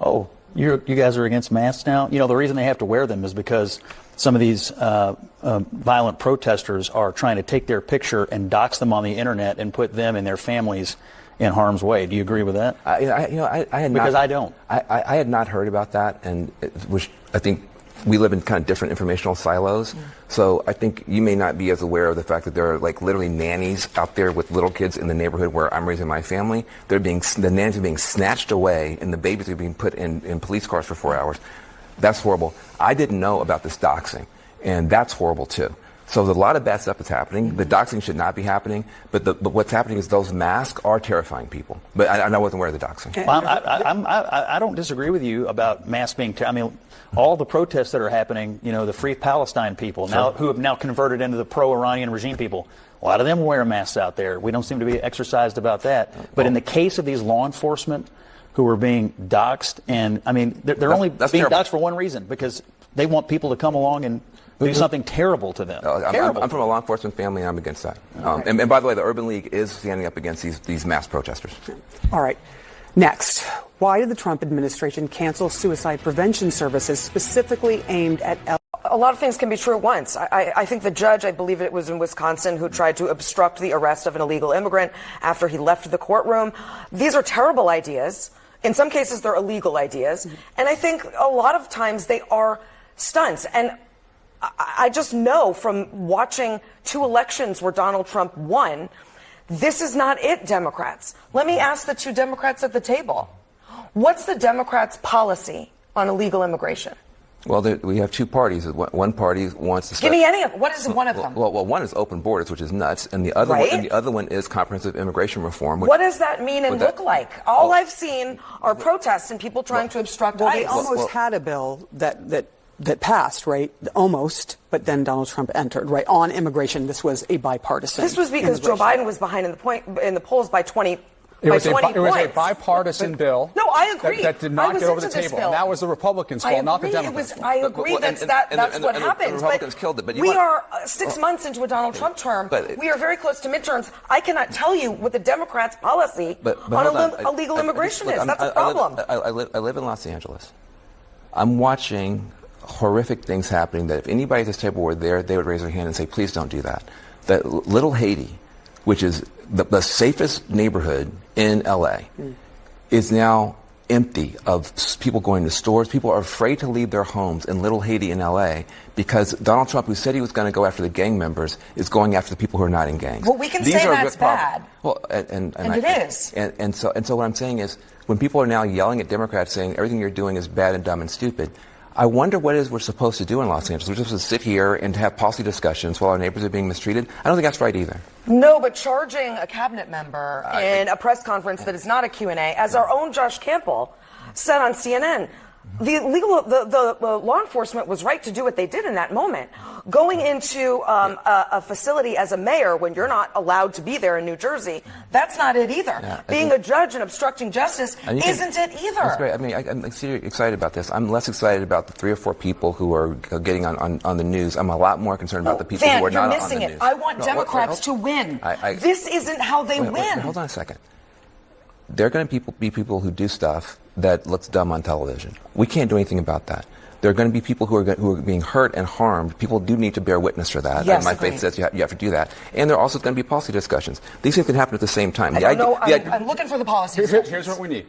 Oh, you guys are against masks now? You know, the reason they have to wear them is because some of these violent protesters are trying to take their picture and dox them on the internet and put them and their families in harm's way. Do you agree with that? I had because not, I don't. I had not heard about that, and which I think we live in kind of different informational silos. So I think you may not be as aware of the fact that there are like literally nannies out there with little kids in the neighborhood where I'm raising my family. The nannies are being snatched away, and the babies are being put in police cars for 4 hours. That's horrible. I didn't know about this doxing, and that's horrible too. So there's a lot of bad stuff that's happening. The doxing should not be happening, but what's happening is those masks are terrifying people. But I wasn't aware of the doxing. Well, I don't disagree with you about masks being. I mean, all the protests that are happening, you know, the Free Palestine people now who have now converted into the pro-Iranian regime people. A lot of them wear masks out there. We don't seem to be exercised about that. But in the case of these law enforcement who are being doxed, and I mean, they're only being terrible. Doxed for one reason, because they want people to come along and do something terrible to them. I'm from a law enforcement family, and I'm against that. And by the way, the Urban League is standing up against these mass protesters. All right. Next, why did the Trump administration cancel suicide prevention services specifically aimed at A lot of things can be true at once. I think the judge, I believe it was in Wisconsin, who tried to obstruct the arrest of an illegal immigrant after he left the courtroom. These are terrible ideas. In some cases, they're illegal ideas. And I think a lot of times they are stunts. And I just know from watching 2 elections where Donald Trump won, this is not it, Democrats. Let me ask the 2 Democrats at the table. What's the Democrats' policy on illegal immigration? Well, we have 2 parties. One party wants to give me any of them. What is one of them? Well, one is open borders, which is nuts, and the other one is comprehensive immigration reform. What does that mean and look like? All I've seen are protests and people trying to obstruct ICE. They almost had a bill that passed, right? Almost, but then Donald Trump entered, right? On immigration, this was a bipartisan. This was because Joe Biden was behind in the polls by 20. It was a bipartisan bill. No, I agree. That did not get over the table. And that was the Republicans' fault, not the Democrats' fault. I agree that's what happened. The Republicans killed it. But we are 6 months into a Donald Trump term. We are very close to midterms. I cannot tell you what the Democrats' policy on illegal immigration is. That's a problem. I live in Los Angeles. I'm watching horrific things happening that if anybody at this table were there, they would raise their hand and say, please don't do that. That Little Haiti, which is the safest neighborhood in L.A., is now empty of people going to stores. People are afraid to leave their homes in Little Haiti in L.A. because Donald Trump, who said he was going to go after the gang members, is going after the people who are not in gangs. Well, we can say that's bad. Well, and it is. And so what I'm saying is, when people are now yelling at Democrats saying everything you're doing is bad and dumb and stupid, I wonder what it is we're supposed to do in Los Angeles. We're supposed to sit here and have policy discussions while our neighbors are being mistreated? I don't think that's right either. No, but charging a cabinet member in a press conference that is not a Q&A, as our own Josh Campbell said on CNN, the law enforcement was right to do what they did in that moment. Going into a facility as a mayor when you're not allowed to be there in New Jersey, that's not it either. Yeah, being a judge and obstructing justice isn't it either. That's great. I mean, I'm excited about this. I'm less excited about the 3 or 4 people who are getting on the news. I'm a lot more concerned about the people who are not on the news. I want Democrats to win. This isn't how they win. Hold on a second. There are going to be people who do stuff that looks dumb on television. We can't do anything about that. There are going to be people who are being hurt and harmed. People do need to bear witness for that. Yes, and my faith says you have to do that. And there are also going to be policy discussions. These things can happen at the same time. I'm looking for the policy discussions. Here's what we need.